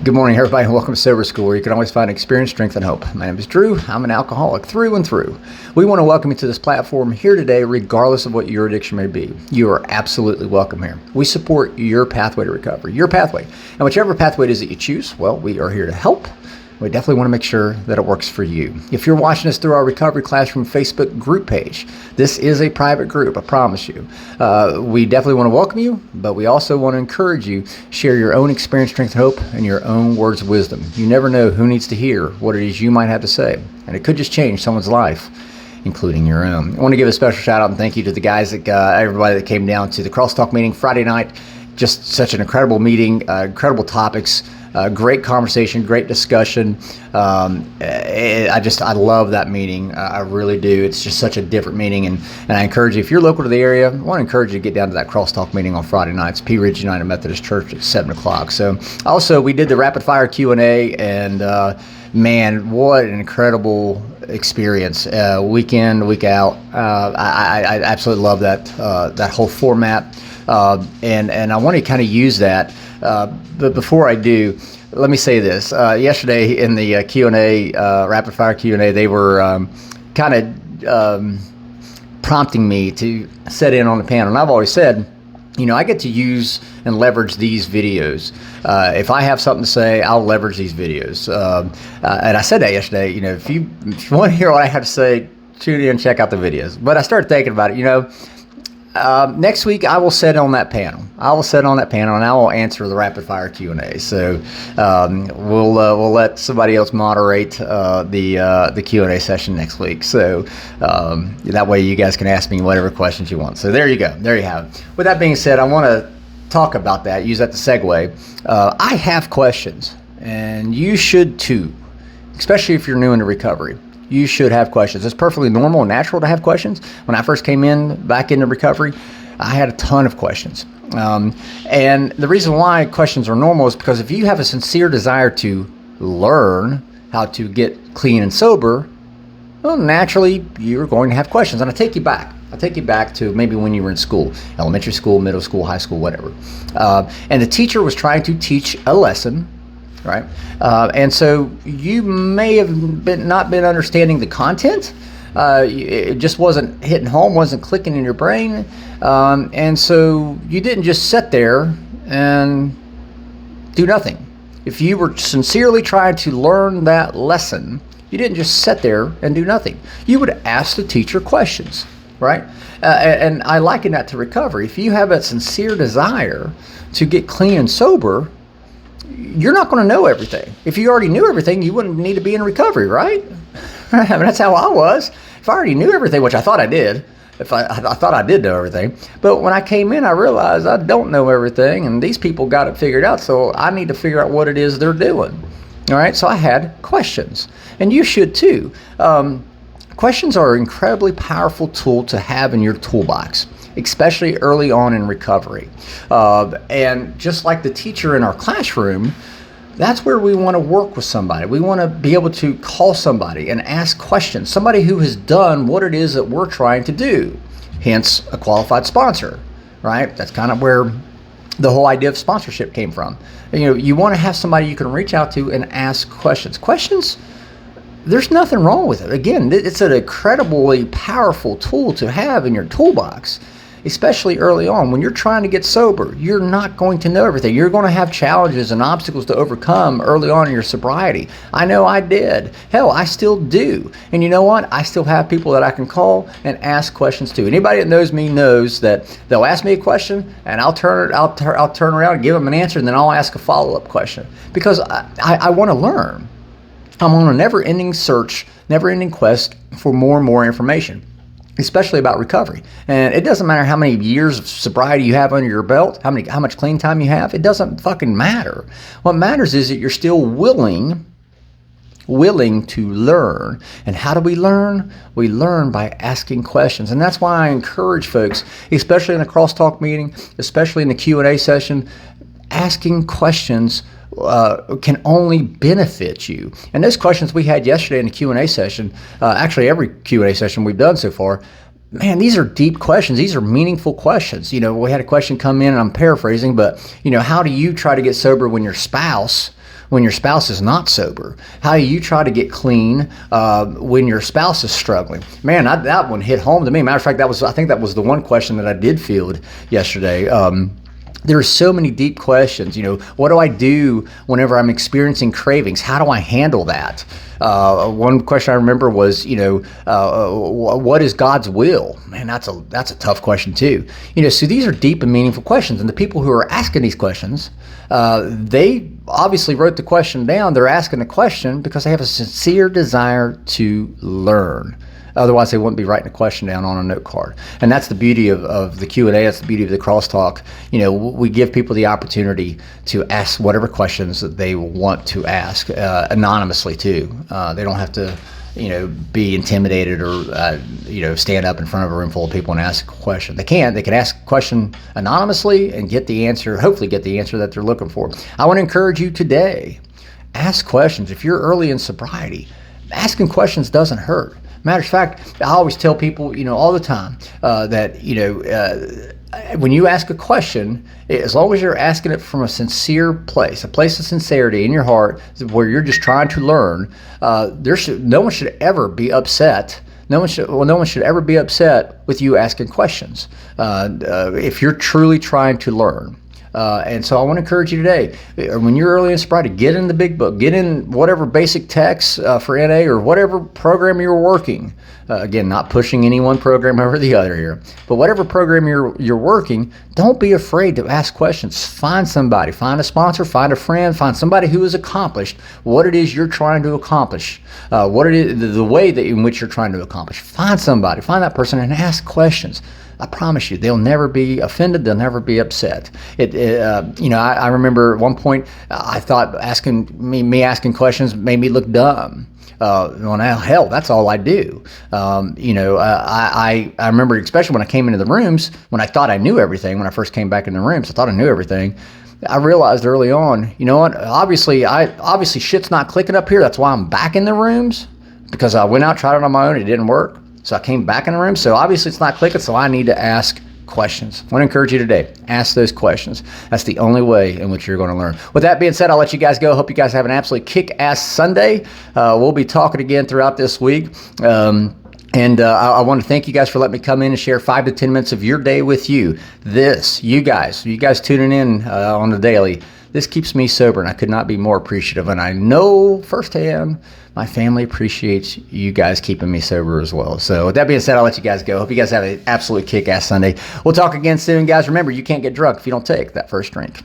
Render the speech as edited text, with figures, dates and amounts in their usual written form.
Good morning, everybody, and welcome to Sober School, where you can always find experience, strength, and hope. My name is Drew. I'm an alcoholic through and through. We want to welcome you to this platform here today, regardless of what your addiction may be. You are absolutely welcome here. We support your pathway to recovery, your pathway. And whichever pathway it is that you choose, well, we are here to help. We definitely want to make sure that it works for you. If you're watching us through our Recovery Classroom Facebook group page, this is a private group, I promise you. We definitely want to welcome you, but we also want to encourage you, share your own experience, strength, and hope, and your own words of wisdom. You never know who needs to hear what it is you might have to say, and it could just change someone's life, including your own. I want to give a special shout out and thank you to the guys, everybody that came down to the Crosstalk meeting Friday night. Just such an incredible meeting, incredible topics. Great conversation, great discussion. I love that meeting. I really do. It's just such a different meeting, and I encourage you, if you're local to the area, I want to encourage you to get down to that Crosstalk meeting on Friday nights, Pea Ridge United Methodist Church at 7 o'clock. So also we did the rapid fire Q&A, and man, what an incredible experience, week in, week out. I absolutely love that whole format, and I want to kind of use that. But before I do, let me say this. Yesterday in the Q&A, rapid fire Q&A, they were kind of prompting me to set in on the panel. And I've always said, you know, I get to use and leverage these videos. If I have something to say, I'll leverage these videos. And I said that yesterday, you know, if you want to hear what I have to say, tune in and check out the videos. But I started thinking about it, you know, next week I will sit on that panel. I will sit on that panel and I will answer the rapid fire Q&A. So we'll let somebody else moderate the Q&A session next week. So that way you guys can ask me whatever questions you want. So there you go. There you have it. With that being said, I want to talk about that. Use that to segue. I have questions, and you should too, especially if you're new into recovery. You should have questions. It's perfectly normal and natural to have questions. When I first came back into recovery, I had a ton of questions. And the reason why questions are normal is because if you have a sincere desire to learn how to get clean and sober, well, naturally, you're going to have questions. And I take you back to maybe when you were in school, elementary school, middle school, high school, whatever. And the teacher was trying to teach a lesson, right? And so you may have not been understanding the content. It just wasn't hitting home, wasn't clicking in your brain. And so you didn't just sit there and do nothing. If you were sincerely trying to learn that lesson, you didn't just sit there and do nothing. You would ask the teacher questions, right? And I liken that to recovery. If you have a sincere desire to get clean and sober, you're not going to know everything. If you already knew everything, you wouldn't need to be in recovery, right? I mean, that's how I was. If I already knew everything, which I thought I did, I thought I did know everything, but when I came in, I realized I don't know everything, and these people got it figured out, so I need to figure out what it is they're doing. All right, so I had questions, and you should too. Questions are an incredibly powerful tool to have in your toolbox, especially early on in recovery. And just like the teacher in our classroom, that's where we want to work with somebody. We want to be able to call somebody and ask questions, somebody who has done what it is that we're trying to do, hence a qualified sponsor, right? That's kind of where the whole idea of sponsorship came from. You know, you want to have somebody you can reach out to and ask questions. Questions, there's nothing wrong with it. Again, it's an incredibly powerful tool to have in your toolbox, especially early on. When you're trying to get sober, you're not going to know everything. You're going to have challenges and obstacles to overcome early on in your sobriety. I know I did. Hell, I still do. And you know what? I still have people that I can call and ask questions to. Anybody that knows me knows that they'll ask me a question and I'll turn around and give them an answer, and then I'll ask a follow-up question because I want to learn. I'm on a never-ending search, never-ending quest for more and more information, especially about recovery. And it doesn't matter how many years of sobriety you have under your belt, how much clean time you have. It doesn't fucking matter. What matters is that you're still willing to learn. And how do we learn? We learn by asking questions. And that's why I encourage folks, especially in a crosstalk meeting, especially in the Q&A session, asking questions can only benefit you. And those questions we had yesterday in the Q&A session, actually every Q&A session we've done so far, Man, these are deep questions. These are meaningful questions. We had a question come in, and I'm paraphrasing, but how do you try to get sober when your spouse is not sober? How do you try to get clean when your spouse is struggling? Man, that one hit home to me. Matter of fact, I think that was the one question that I did field yesterday. There are so many deep questions. What do I do whenever I'm experiencing cravings? How do I handle that? One question I remember was, what is God's will? Man, that's a tough question too. So these are deep and meaningful questions, and the people who are asking these questions, they obviously wrote the question down. They're asking the question because they have a sincere desire to learn. Otherwise, they wouldn't be writing a question down on a note card. And that's the beauty of the Q&A. That's the beauty of the crosstalk. We give people the opportunity to ask whatever questions that they want to ask, anonymously too. They don't have to, be intimidated or, stand up in front of a room full of people and ask a question. They can ask a question anonymously and hopefully get the answer that they're looking for. I want to encourage you today, ask questions. If you're early in sobriety, asking questions doesn't hurt. Matter of fact, I always tell people, all the time, that, when you ask a question, as long as you're asking it from a sincere place, a place of sincerity in your heart where you're just trying to learn, no one should ever be upset. No one should ever be upset with you asking questions if you're truly trying to learn. And so I want to encourage you today, when you're early in sobriety, get in the big book, get in whatever basic text for NA or whatever program you're working. Again, not pushing any one program over the other here, but whatever program you're working, don't be afraid to ask questions. Find somebody, find a sponsor, find a friend, find somebody who has accomplished what it is you're trying to accomplish, what it is, the way in which you're trying to accomplish. Find somebody, find that person, and ask questions. I promise you, they'll never be offended. They'll never be upset. I remember at one point I thought me asking questions made me look dumb. Well, now, hell, that's all I do. I remember, especially when I came into the rooms, when I thought I knew everything, when I first came back in the rooms, I thought I knew everything. I realized early on, you know what? Obviously shit's not clicking up here. That's why I'm back in the rooms, because I went out, tried it on my own. It didn't work. So I came back in the room. So obviously it's not clicking. So I need to ask questions. I want to encourage you today. Ask those questions. That's the only way in which you're going to learn. With that being said, I'll let you guys go. Hope you guys have an absolutely kick-ass Sunday. We'll be talking again throughout this week. I want to thank you guys for letting me come in and share 5 to 10 minutes of your day with you. You guys tuning in on the daily. This keeps me sober, and I could not be more appreciative. And I know firsthand my family appreciates you guys keeping me sober as well. So with that being said, I'll let you guys go. Hope you guys have an absolutely kick-ass Sunday. We'll talk again soon, guys. Remember, you can't get drunk if you don't take that first drink.